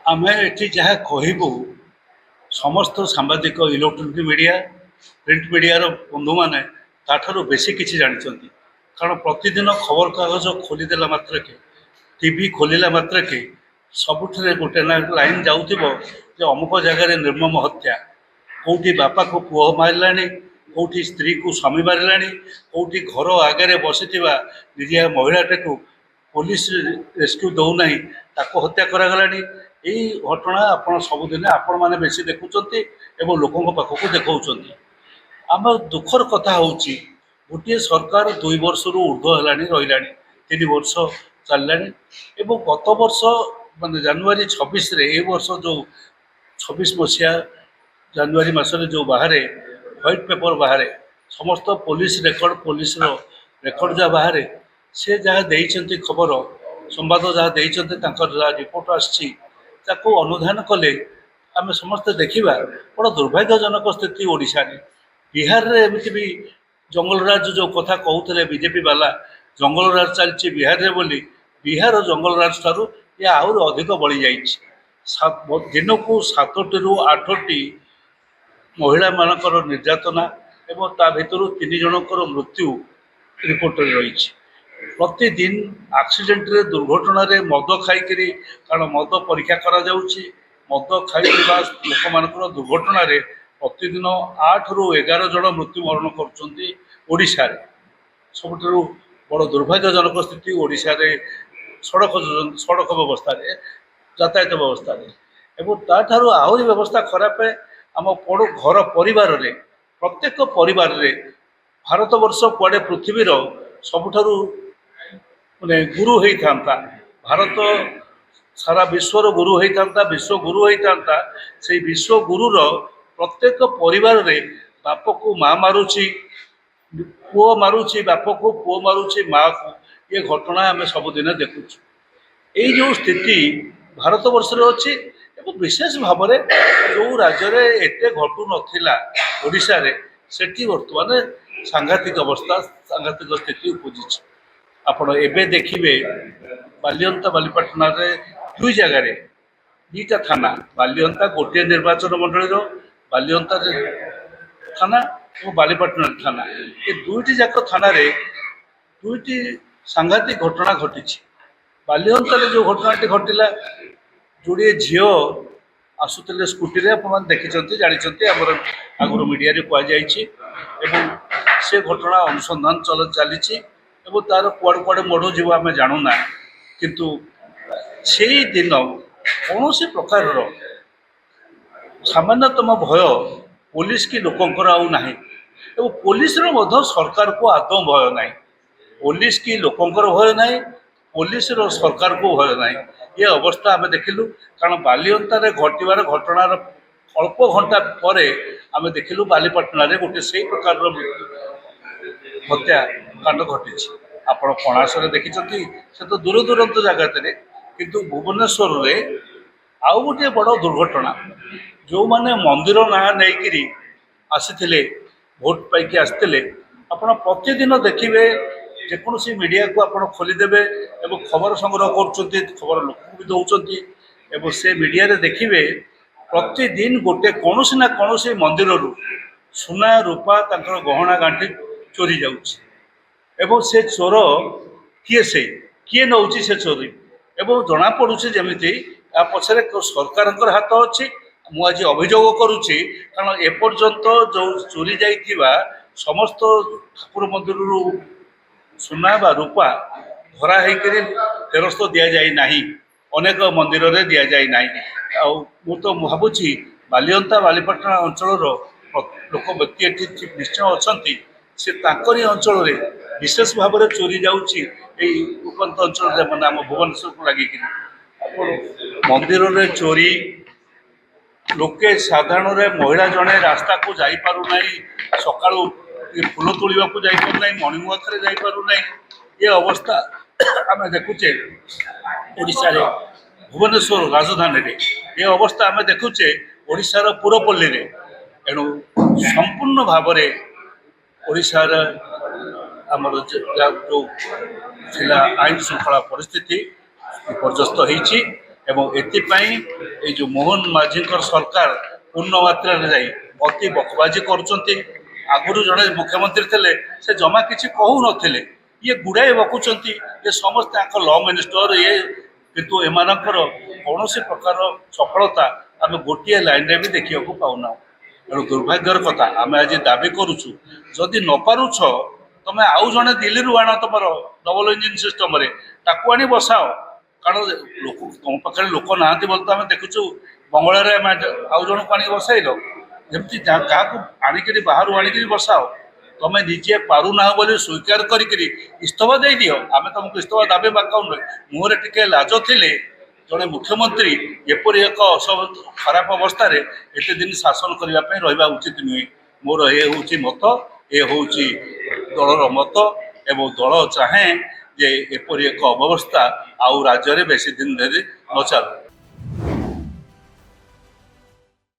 आम ये जहाँ कहबू समस्त सांबादिक इलेक्ट्रोनिक मीडिया प्रिंट मीडिया बंधु मैंने ताठू बेसी किसी जानते कारण प्रतिदिन खबर कागज खोलीदेला मात्र के टीवी खोलिला मात्र के सबुठे गोटे लाइन जाऊथिबो जे अमुक जगह निर्मम हत्या कौटी बापा को पुओ मारला कौटी स्त्री को स्वामी मारला कौटी घर आगे बसी निजिया महिलाटे को पुलिस रेस्क्यू दौना ताको हत्या करागला यही घटना आपण सबुदिन आपण मैंने बेसी देखुं एवं लोकों पाखक देखा आम दुखर कथा हूँ गोटे सरकार 2 वर्ष ऊर्ध्व है रहा 3 वर्ष चलला गत वर्ष मानते जनवरी 26 वर्ष जो 26 मसीहा जनवरी मसरे जो बाहर व्हाइट पेपर बाहर समस्त पुलिस रेकर्ड पुलिस रेकर्ड जहाँ बाहर से जहाँ देते खबर संवाद जहाँ देते रिपोर्ट आसी अनुधान कले आम समस्ते देखा बड़ा दुर्भाग्यजनक स्थिति ओडिशा रे बिहार रे एमती भी जंगलराज जो कथा कहते बीजेपी वाला जंगलराज चलती बिहार रे बोली बिहार जंगलराज ठारू ये आहुरी अधिक बढ़ी जाइए दिन को 7टी ରୁ 8टी महिला मानकर निर्यातना एवं ता भितर 3 जनकर मृत्यु रिपोर्ट रही प्रतिदिन एक्सीडेंट रे दुर्घटना रे मद खाई कारण मद परीक्षा करा जाउछि मद खाई लोक मानकर दुर्घटना रे प्रतिदिन 8 ରୁ 11 जन मृत्युवरण करुँचा सबुठ बड़ दुर्भाग्यजनक स्थिति ओडिशा रे सड़क व्यवस्था रे यातायात व्यवस्था रे एवं ताठारू आहरी व्यवस्था खराब है आम घर परिवार रे प्रत्येक परिवार रे भारत वर्ष कुआडे पृथ्वीर सबुठारू माने गुरु होता भारत सारा विश्वर गुरु होता विश्व गुरु होता से विश्व गुरुर प्रत्येक परिवार रे बाप को माँ मारुची पुओ मारुची बाप को पुओ मारुची माँ को ये घटना आम सबुदिन देखु यही जो स्थिति भारत वर्ष अच्छी विशेष भाव में जो राज्य में एत घटू नाला ओडिशा रे सेठी बर्तमान सांघातिक अवस्था सांघातिक स्थिति उपजी आपण एबे देखिए बालियंता बालीपाटना रे 2 जगह 2टा थाना बालियंता गोटे निर्वाचन मंडल बालियंता थाना और बालीपाटना थाना ये 2टी जाक थाना रे 2टी सांघातिक घटना घटी बालियंता जो घटनाटी घटला जोड़े झील आसुले स्कूटी आप देखी जानते आम आगुरी मीडिया कहुई से घटना अनुसंधान चली तार कुआड़ कुआड़े मोड़ जीव आम जानूना किंतु से दिन कौन सी प्रकार सामान्यतम भय पुलिस की लोकंर आना पुलिस सरकार को आदौ भय ना पुलिस की लोकंर भय ना पुलिस सरकार को भय ना ये अवस्था आम देखिलु कारण बालियंता घटवार घटनार अल्प घंटा पर आम देखिलु बालीपाटना गोटे से प्रकार हत्याकांड घटी आपण कणासरे देखी से तो दूर दूरंत जगह किंतु भुवनेश्वर रे आउ गोटे बड़ दुर्घटना जो माने मंदिर ना नहीं आसी भोट पाई आसते आप प्रतिदिन देखिए जेकोसी मीडिया को आप खोलीदेवे एवं खबर संग्रह कर खबर लोक भी दौरान से मीडिया रे देखिए प्रतिदिन गोटे कौन ना कौन मंदिर सुना रूपा तंकर गहना गांठी चोरी जाऊँ से चोर किए नौ से चोरी एवं जना पड़ू जमी पछरे सरकार हाथ अच्छी मुझे अभियोग करुच्ची कारण एपर्यंत जो चोरी जाइथिबा समस्त ठाकुर मंदिर सुना बा रूपा धरा होकर फेरस्त दि जाए ना अनेक मंदिर रे दि जाए ना मु तो भावुची बालियंता बालीपाटना अंचल लोक व्यक्ति निश्चय अच्छा से ताकरी अंचल रे विशेष भाव में चोरी जाऊँगी उपरंत अंचल मैंने आम भुवनेश्वर को लगिक मंदिर रे चोरी लोके साधारण महिला जड़े रास्ता को जापार ना सका फूल तोड़ा को जापार ना मर्णिंग वाक जापार ना ये अवस्था आम देखुचे ओडिशा रे भुवनेश्वर राजधानी रे ये अवस्था आम देखुचे ओडिशार पुरपल्ली रे एणु संपूर्ण भाव में ओडिशार आमर जो थिला आईन श्रृंखला परिस्थिति विपर्यस्त होती एवं एथिपाई এই যে মোহন মাঝীଙ୍କର ସରକାର ପୂର୍ଣ୍ଣ ମାତ୍ରାରେ ଯାଇ ଅତି ବକବାଜି କରୁଛନ୍ତି। ଆଗରୁ ଜଣେ ମୁଖ୍ୟମନ୍ତ୍ରୀ ଥିଲେ ସେ ଜମା କିଛି କହୁନଥିଲେ, ଇଏ ଗୁଡ଼ାଏ ବକୁଛନ୍ତି ଯେ ସମସ୍ତେ ଆଙ୍କ ଲ ମିନିଷ୍ଟର ଇଏ, କିନ୍ତୁ ଏମାନଙ୍କର କୌଣସି ପ୍ରକାର ସଫଳତା ଆମେ ଗୋଟିଏ ଲାଇନରେ ବି ଦେଖିବାକୁ ପାଉନାହୁଁ। ତେଣୁ ଦୁର୍ଭାଗ୍ୟର କଥା, ଆମେ ଆଜି ଦାବି କରୁଛୁ ଯଦି ନ ପାରୁଛ ତମେ ଆଉ ଜଣେ ଦିଲ୍ଲୀରୁ ଆଣ, ତମର ଡବଲ ଇଞ୍ଜିନ ସିଷ୍ଟମରେ ତାକୁ ଆଣି ବସାଅ। କାରଣ ଲୋକ ତମ ପାଖରେ ଲୋକ ନାହାନ୍ତି ବୋଲି ତ ଆମେ ଦେଖୁଛୁ ବଙ୍ଗଳାରେ ଆମେ ଆଉ ଜଣକୁ ଆଣିକି ବସାଇଲ, ଯେମିତି କାହାକୁ ଆଣିକିରି ବାହାରୁ ଆଣିକିରି ବସାଅ। ତମେ ନିଜେ ପାରୁନାହ ବୋଲି ସ୍ୱୀକାର କରିକିରି ଇସ୍ତଫା ଦେଇଦିଅ। ଆମେ ତମକୁ ଇସ୍ତଫା ଦାବି ମାଗାଉନୁ। ମୁହଁରେ ଟିକେ ଲାଜ ଥିଲେ ଜଣେ ମୁଖ୍ୟମନ୍ତ୍ରୀ ଏପରି ଏକ ଖରାପ ଅବସ୍ଥାରେ ଏତେ ଦିନ ଶାସନ କରିବା ପାଇଁ ରହିବା ଉଚିତ ନୁହେଁ। ମୋର ଏ ହେଉଛି ମତ, ଏ ହେଉଛି ଦଳର ମତ, ଏବଂ ଦଳ ଚାହେଁ ଯେ ଏପରି ଏକ ଅବ୍ୟବସ୍ଥା ଆଉ ରାଜ୍ୟରେ ବେଶୀ ଦିନ ଧରି ନ ଚାଲୁ।